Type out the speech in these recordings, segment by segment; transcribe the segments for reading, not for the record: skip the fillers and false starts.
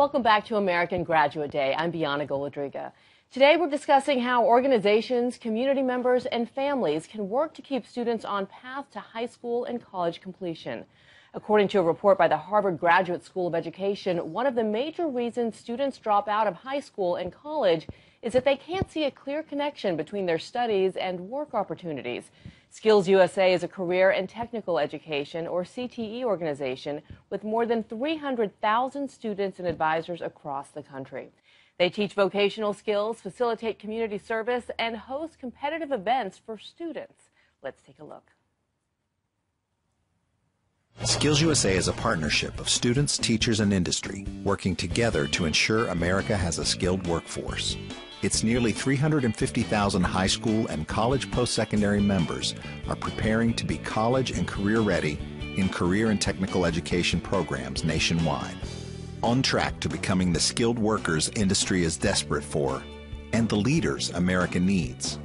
Welcome back to American Graduate Day. I'm Bianna Goladriga. Today we're discussing how organizations, community members, and families can work to keep students on path to high school and college completion. According to a report by the Harvard Graduate School of Education, one of the major reasons students drop out of high school and college is that they can't see a clear connection between their studies and work opportunities. SkillsUSA is a career and technical education, or CTE, organization with more than 300,000 students and advisors across the country. They teach vocational skills, facilitate community service, and host competitive events for students. Let's take a look. SkillsUSA is a partnership of students, teachers, and industry working together to ensure America has a skilled workforce. Its nearly 350,000 high school and college post-secondary members are preparing to be college and career ready in career and technical education programs nationwide, on track to becoming the skilled workers industry is desperate for and the leaders America needs.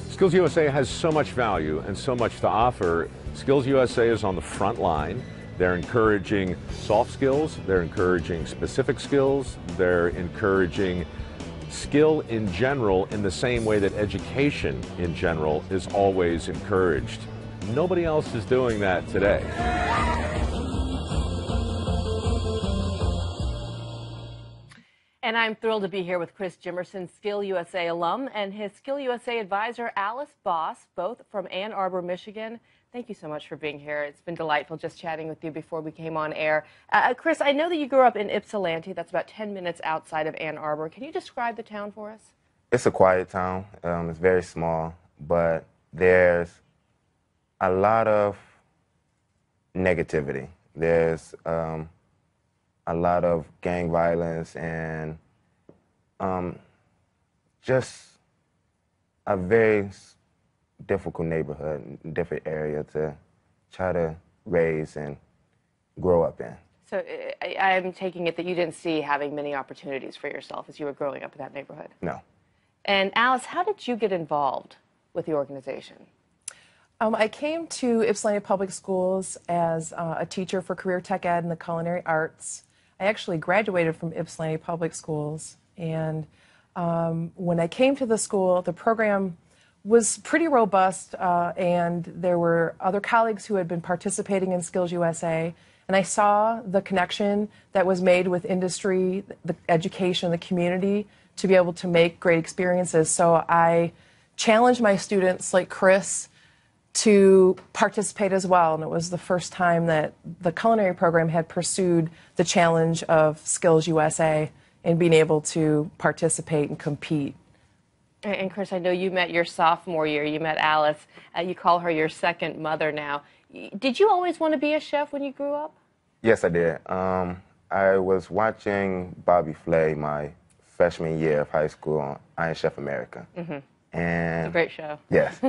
SkillsUSA has so much value and so much to offer. SkillsUSA is on the front line. They're encouraging soft skills, they're encouraging specific skills, they're encouraging skill in general in the same way that education in general is always encouraged. Nobody else is doing that today. And I'm thrilled to be here with Chris Jimerson, SkillsUSA alum, and his SkillsUSA advisor, Alice Boss, both from Ann Arbor, Michigan. Thank you so much for being here. It's been delightful just chatting with you before we came on air. Chris, I know that you grew up in Ypsilanti. That's about 10 minutes outside of Ann Arbor. Can you describe the town for us? It's a quiet town. It's very small, but there's a lot of negativity. There's a lot of gang violence and just a very difficult neighborhood, different area to try to raise and grow up in. So I'm taking it that you didn't see having many opportunities for yourself as you were growing up in that neighborhood. No. And Alice, how did you get involved with the organization? I came to Ypsilanti Public Schools as a teacher for career tech ed and the culinary arts. I actually graduated from Ypsilanti Public Schools, and when I came to the school, the program was pretty robust, and there were other colleagues who had been participating in SkillsUSA, and I saw the connection that was made with industry, the education, the community, to be able to make great experiences. So I challenged my students, like Chris, to participate as well, and it was the first time that the culinary program had pursued the challenge of SkillsUSA and being able to participate and compete. And Chris, I know you met your sophomore year. You met Alice. You call her your second mother now. Did you always want to be a chef when you grew up? Yes, I did. I was watching Bobby Flay my freshman year of high school on Iron Chef America. Mm-hmm. And it's a great show. Yes.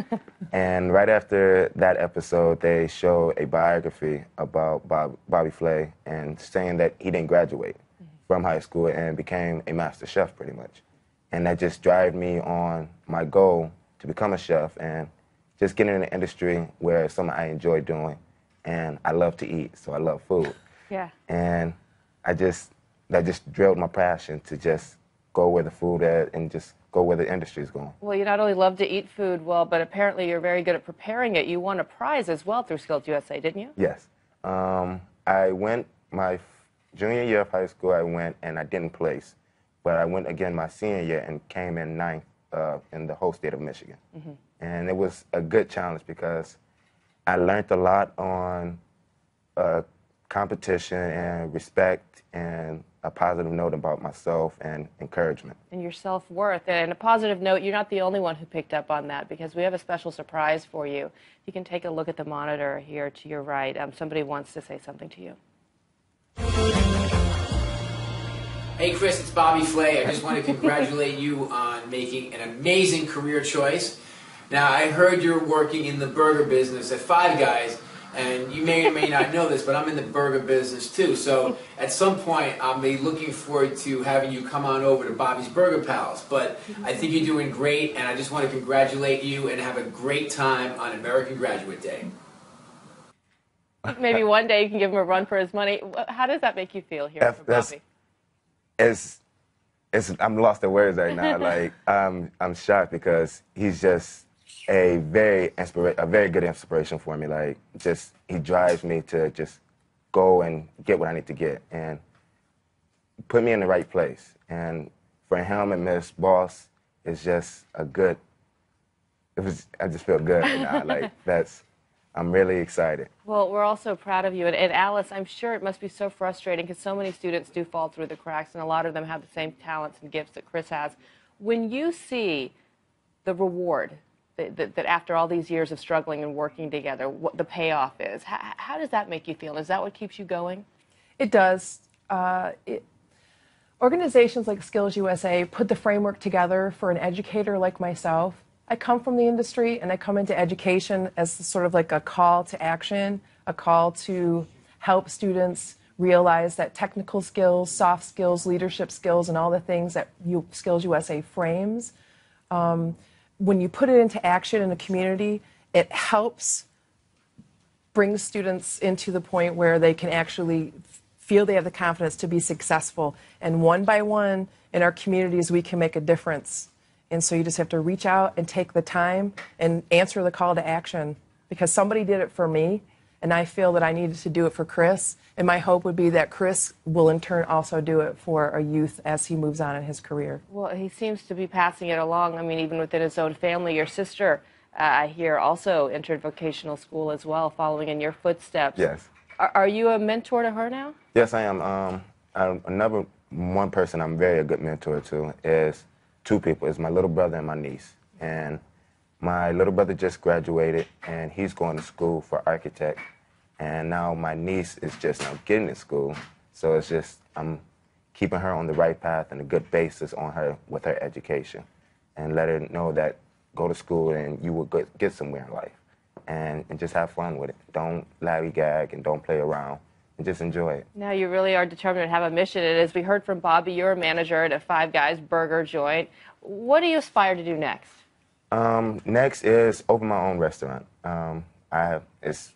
And right after that episode, they show a biography about Bobby Flay and saying that he didn't graduate from high school and became a master chef pretty much. And that just drove me on my goal to become a chef and just get in the industry where it's something I enjoy doing. And I love to eat, so I love food. Yeah. And that just drilled my passion to just go where the food is and just go where the industry is going. Well, you not only love to eat food well, but apparently you're very good at preparing it. You won a prize as well through SkillsUSA, didn't you? Yes. I went my junior year of high school, I went and I didn't place. But I went again my senior year and came in 9th in the whole state of Michigan. Mm-hmm. And it was a good challenge because I learned a lot on competition and respect and a positive note about myself and encouragement. And your self-worth. And a positive note, you're not the only one who picked up on that because we have a special surprise for you. You can take a look at the monitor here to your right. Somebody wants to say something to you. Hey Chris, it's Bobby Flay. I just want to congratulate you on making an amazing career choice. Now, I heard you're working in the burger business at Five Guys, and you may or may not know this, but I'm in the burger business too. So at some point, I'll be looking forward to having you come on over to Bobby's Burger Pals. But I think you're doing great, and I just want to congratulate you and have a great time on American Graduate Day. Maybe one day you can give him a run for his money. How does that make you feel here, Bobby? I'm lost in words right now. Like, I'm shocked because he's just a very good inspiration for me. Like, just, he drives me to just go and get what I need to get and put me in the right place. And for him and Miss Boss, it's just I just feel good right now. Like, I'm really excited. Well, we're also proud of you. And Alice, I'm sure it must be so frustrating because so many students do fall through the cracks, and a lot of them have the same talents and gifts that Chris has. When you see the reward that after all these years of struggling and working together, what the payoff is, how does that make you feel? Is that what keeps you going? It does. Organizations like SkillsUSA put the framework together for an educator like myself. I come from the industry, and I come into education as sort of like a call to action, a call to help students realize that technical skills, soft skills, leadership skills, and all the things that SkillsUSA frames, when you put it into action in a community, it helps bring students into the point where they can actually feel they have the confidence to be successful. And one by one, in our communities, we can make a difference. And so you just have to reach out and take the time and answer the call to action, because somebody did it for me, and I feel that I needed to do it for Chris. And my hope would be that Chris will in turn also do it for a youth as he moves on in his career. Well, he seems to be passing it along. I mean, even within his own family. Your sister, I hear, also entered vocational school as well, following in your footsteps. Yes. Are you a mentor to her now? Yes, I am. Another one person I'm very a good mentor to is two people. It's my little brother and my niece. And my little brother just graduated, and he's going to school for architect. And now my niece is just now getting to school. So it's just, I'm keeping her on the right path and a good basis on her with her education. And let her know that go to school and you will get somewhere in life. And just have fun with it. Don't lollygag and don't play around. And just enjoy it. Now you really are determined to have a mission. And as we heard from Bobby, you're a manager at a Five Guys burger joint. What do you aspire to do next? Next is open my own restaurant. It's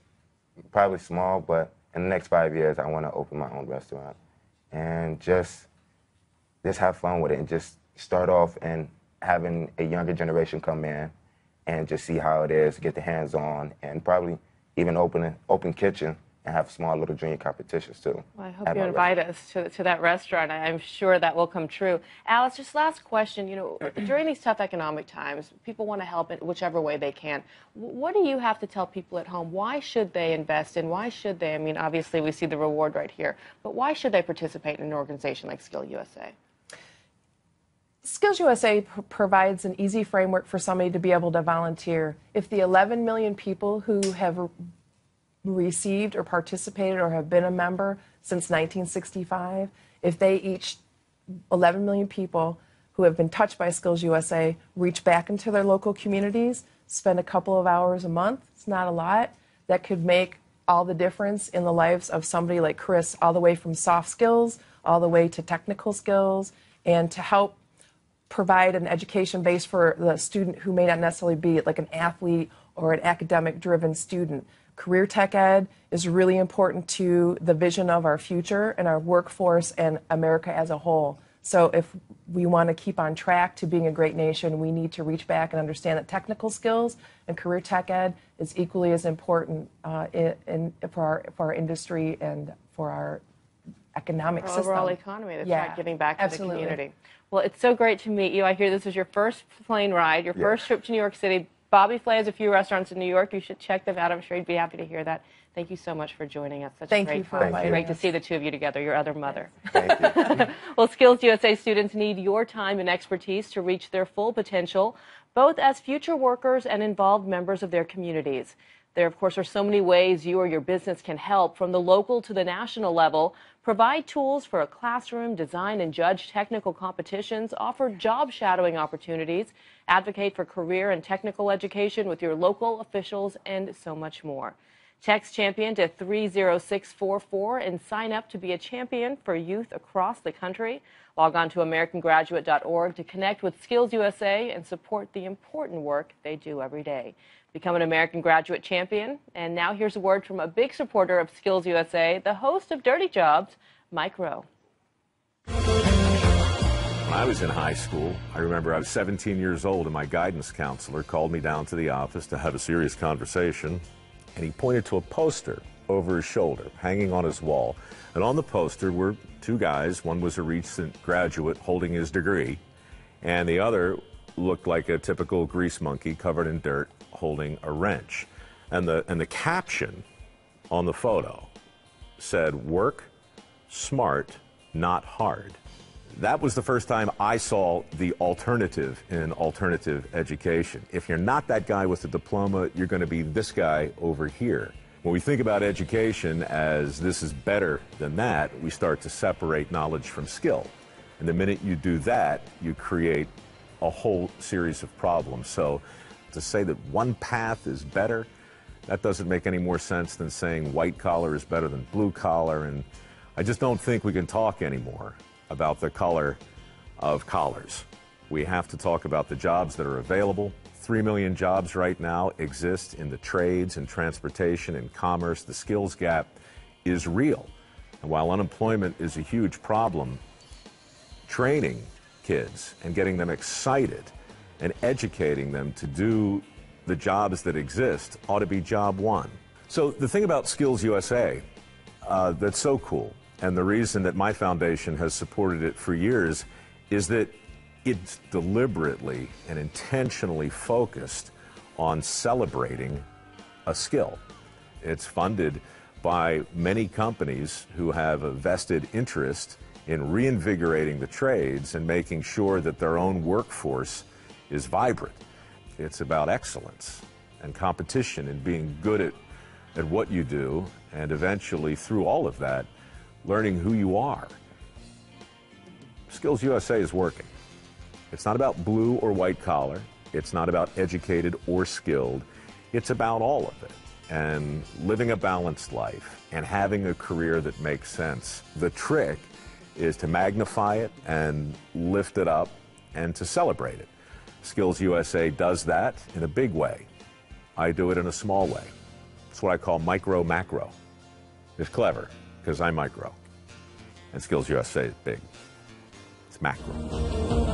probably small, but in the next 5 years, I want to open my own restaurant and just have fun with it and just start off and having a younger generation come in and just see how it is, get the hands on, and probably even open kitchen and have small little junior competitions too. Well, I hope you invite us to that restaurant. I'm sure that will come true. Alice, just last question. You know, during these tough economic times, people want to help in whichever way they can. What do you have to tell people at home? Why should they invest in? Why should they? I mean, obviously we see the reward right here, but why should they participate in an organization like SkillsUSA? SkillsUSA provides an easy framework for somebody to be able to volunteer. If the 11 million people who have received or participated or have been a member since 1965, if they each 11 million people who have been touched by SkillsUSA reach back into their local communities, spend a couple of hours a month, it's not a lot, that could make all the difference in the lives of somebody like Chris, all the way from soft skills, all the way to technical skills, and to help provide an education base for the student who may not necessarily be like an athlete or an academic-driven student. Career tech ed is really important to the vision of our future and our workforce and America as a whole. So if we want to keep on track to being a great nation, we need to reach back and understand that technical skills and career tech ed is equally as important for our industry and for our economic system. Overall economy, that's right, giving back to absolutely. the community. Well, it's so great to meet you. I hear this was your first plane ride, your first trip to New York City. Bobby Flay has a few restaurants in New York. You should check them out. I'm sure he'd be happy to hear that. Thank you so much for joining us. Thank you for inviting us. Great to see the two of you together, your other mother. Thank you. Well, SkillsUSA students need your time and expertise to reach their full potential, both as future workers and involved members of their communities. There, of course, are so many ways you or your business can help, from the local to the national level. Provide tools for a classroom, design and judge technical competitions, offer job shadowing opportunities, advocate for career and technical education with your local officials, and so much more. Text champion to 30644 and sign up to be a champion for youth across the country. Log on to AmericanGraduate.org to connect with SkillsUSA and support the important work they do every day. Become an American Graduate champion. And now here's a word from a big supporter of SkillsUSA, the host of Dirty Jobs, Mike Rowe. When I was in high school, I remember I was 17 years old and my guidance counselor called me down to the office to have a serious conversation, and he pointed to a poster over his shoulder, hanging on his wall. And on the poster were two guys. One was a recent graduate holding his degree, and the other looked like a typical grease monkey covered in dirt holding a wrench. And the caption on the photo said, "Work smart, not hard." That was the first time I saw the alternative in alternative education. If you're not that guy with a diploma, you're going to be this guy over here. When we think about education as this is better than that, we start to separate knowledge from skill. And the minute you do that, you create a whole series of problems. So to say that one path is better, that doesn't make any more sense than saying white collar is better than blue collar. And I just don't think we can talk anymore about the color of collars. We have to talk about the jobs that are available. 3 million jobs right now exist in the trades and transportation and commerce. The skills gap is real. And while unemployment is a huge problem, training kids and getting them excited and educating them to do the jobs that exist ought to be job one. So the thing about SkillsUSA that's so cool, and the reason that my foundation has supported it for years, is that it's deliberately and intentionally focused on celebrating a skill. It's funded by many companies who have a vested interest in reinvigorating the trades and making sure that their own workforce is vibrant. It's about excellence and competition and being good at what you do, and eventually, through all of that, learning who you are. SkillsUSA is working. It's not about blue or white collar. It's not about educated or skilled. It's about all of it, and living a balanced life and having a career that makes sense. The trick is to magnify it and lift it up and to celebrate it. SkillsUSA does that in a big way. I do it in a small way. It's what I call micro-macro. It's clever, because I'm micro. And SkillsUSA is big. It's macro.